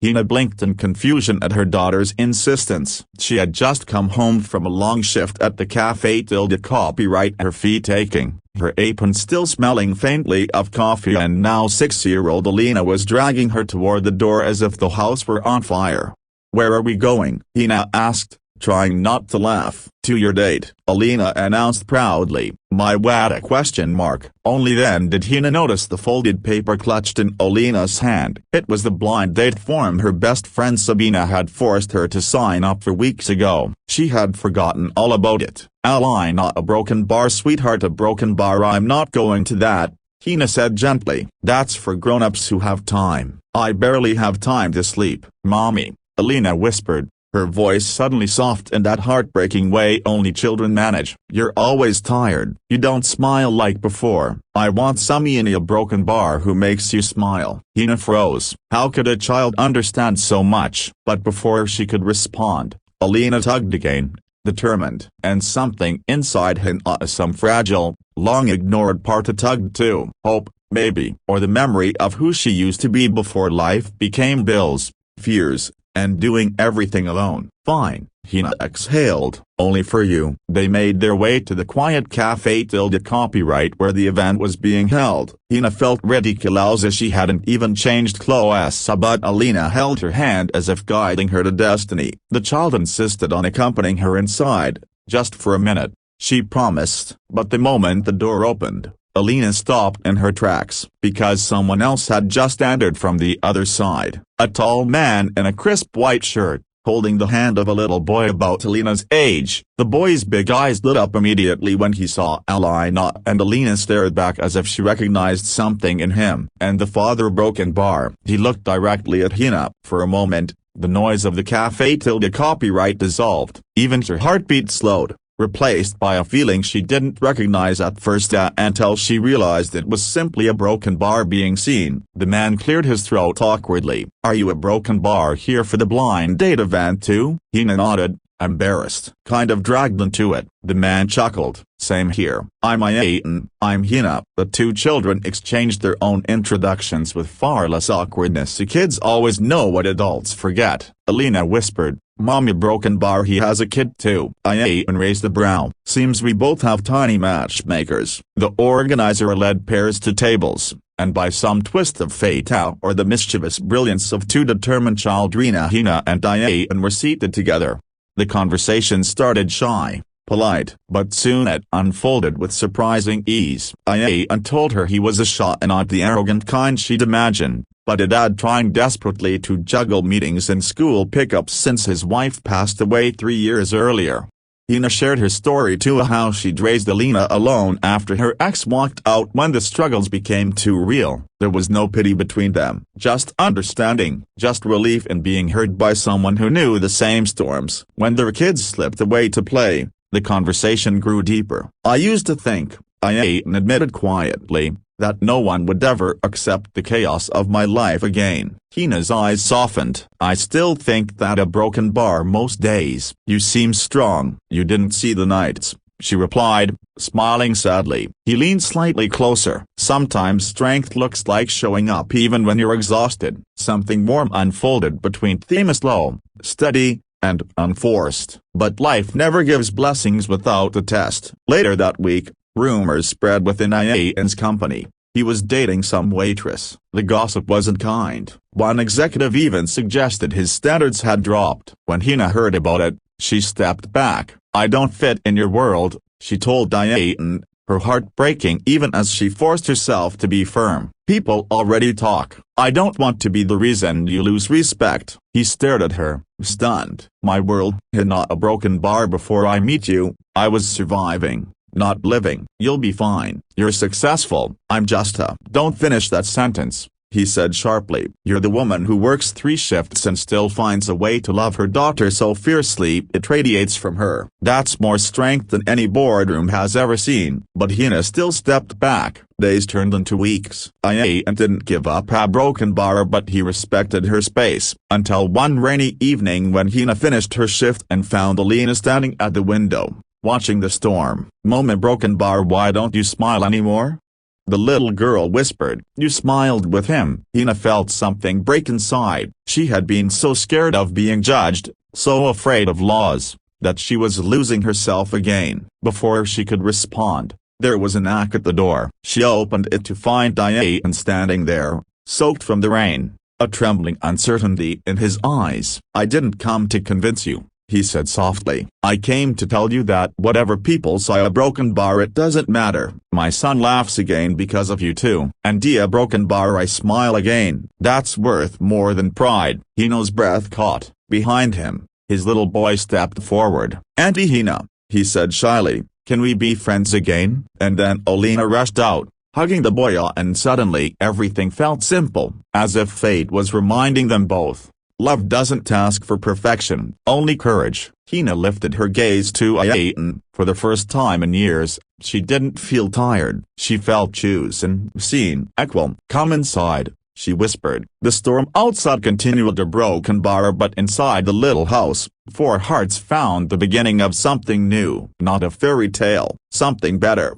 Hina blinked in confusion at her daughter's insistence. She had just come home from a long shift at the cafe. Copyright, her feet aching, her apron still smelling faintly of coffee, and now 6-year-old Alina was dragging her toward the door as if the house were on fire. "Where are we going?" Hina asked, trying not to laugh. "To your date," Alina announced proudly. "My what?" Only then did Hina notice the folded paper clutched in Alina's hand. It was the blind date form her best friend Sabina had forced her to sign up for weeks ago. She had forgotten all about it. "Alina, a broken bar sweetheart, a broken bar. I'm not going to that," Hina said gently. "That's for grown-ups who have time. I barely have time to sleep." "Mommy," Alina whispered, her voice suddenly soft in that heartbreaking way only children manage. "You're always tired. You don't smile like before. I want somebody in a broken bar who makes you smile." Hina froze. How could a child understand so much? But before she could respond, Alina tugged again, determined. And something inside Hina, some fragile, long-ignored part, tugged too. Hope, maybe, or the memory of who she used to be before life became bills, fears, and doing everything alone. "Fine," Hina exhaled. "Only for you." They made their way to the quiet cafe. Copyright, where the event was being held. Hina felt ridiculous as she hadn't even changed clothes, but Alina held her hand as if guiding her to destiny. The child insisted on accompanying her inside, just for a minute, she promised. But the moment the door opened, Alina stopped in her tracks, because someone else had just entered from the other side. A tall man in a crisp white shirt, holding the hand of a little boy about Alina's age. The boy's big eyes lit up immediately when he saw Alina, and Alina stared back as if she recognized something in him. "And the father broken bar." He looked directly at Hina. For a moment, the noise of the cafe. Copyright dissolved. Even her heartbeat slowed, replaced by a feeling she didn't recognize at first, until she realized it was simply a broken bar being seen. The man cleared his throat awkwardly. "Are you a broken bar here for the blind date event too?" Hina nodded, embarrassed. "Kind of dragged into it." The man chuckled. "Same here. I'm Aitan." "I'm Hina." The two children exchanged their own introductions with far less awkwardness. The kids always know what adults forget. Alina whispered, "Mommy, broken bar, he has a kid too." Aitan raised a brow. "Seems we both have tiny matchmakers." The organizer led pairs to tables, and by some twist of fate, or the mischievous brilliance of two determined children, Hina and Aitan were seated together. The conversation started shy, polite, but soon it unfolded with surprising ease. Aitan told her he was a shy and not the arrogant kind she'd imagined, but had trying desperately to juggle meetings and school pickups since his wife passed away 3 years earlier. Hina shared her story too, how she'd raised Alina alone after her ex walked out when the struggles became too real. There was no pity between them, just understanding, just relief in being heard by someone who knew the same storms. When their kids slipped away to play, the conversation grew deeper. "I used to think," Aitan admitted quietly, "that no one would ever accept the chaos of my life again." Hina's eyes softened. "I still think that a broken bar most days." "You seem strong." "You didn't see the nights," she replied, smiling sadly. He leaned slightly closer. "Sometimes strength looks like showing up even when you're exhausted." Something warm unfolded between them, slow, steady, and unforced. But life never gives blessings without a test. Later that week, rumors spread within Aitan's company. He was dating some waitress. The gossip wasn't kind. One executive even suggested his standards had dropped. When Hina heard about it, she stepped back. "I don't fit in your world," she told Aitan, her heart breaking even as she forced herself to be firm. "People already talk. I don't want to be the reason you lose respect." He stared at her, stunned. "My world, not a broken bar before I meet you. I was surviving, not living." "You'll be fine. You're successful." "I'm just a—" "Don't finish that sentence," he said sharply. "You're the woman who works 3 shifts and still finds a way to love her daughter so fiercely it radiates from her. That's more strength than any boardroom has ever seen." But Hina still stepped back. Days turned into weeks. Aitan didn't give up a broken bar, but he respected her space, until one rainy evening when Hina finished her shift and found Alina standing at the window, watching the storm. "Moment, broken bar, why don't you smile anymore?" the little girl whispered. You smiled with him. Hina felt something break inside. She had been so scared of being judged, so afraid of laws, that she was losing herself again. Before she could respond, there was a knock at the door. She opened it to find Diane standing there, soaked from the rain, a trembling uncertainty in his eyes. I didn't come to convince you, he said softly. I came to tell you that whatever people say a broken bar, it doesn't matter. My son laughs again because of you too. And dia broken bar, I smile again. That's worth more than pride. Hina's breath caught. Behind him, his little boy stepped forward. Auntie Hina, he said shyly, can we be friends again? And then Olena rushed out, hugging the boy, and suddenly everything felt simple, as if fate was reminding them both. Love doesn't ask for perfection, only courage. Hina lifted her gaze to Ayatan. For the first time in years, she didn't feel tired. She felt chosen, seen. Equal. Come inside, she whispered. The storm outside continued a broken bar, but inside the little house, four hearts found the beginning of something new. Not a fairy tale, something better.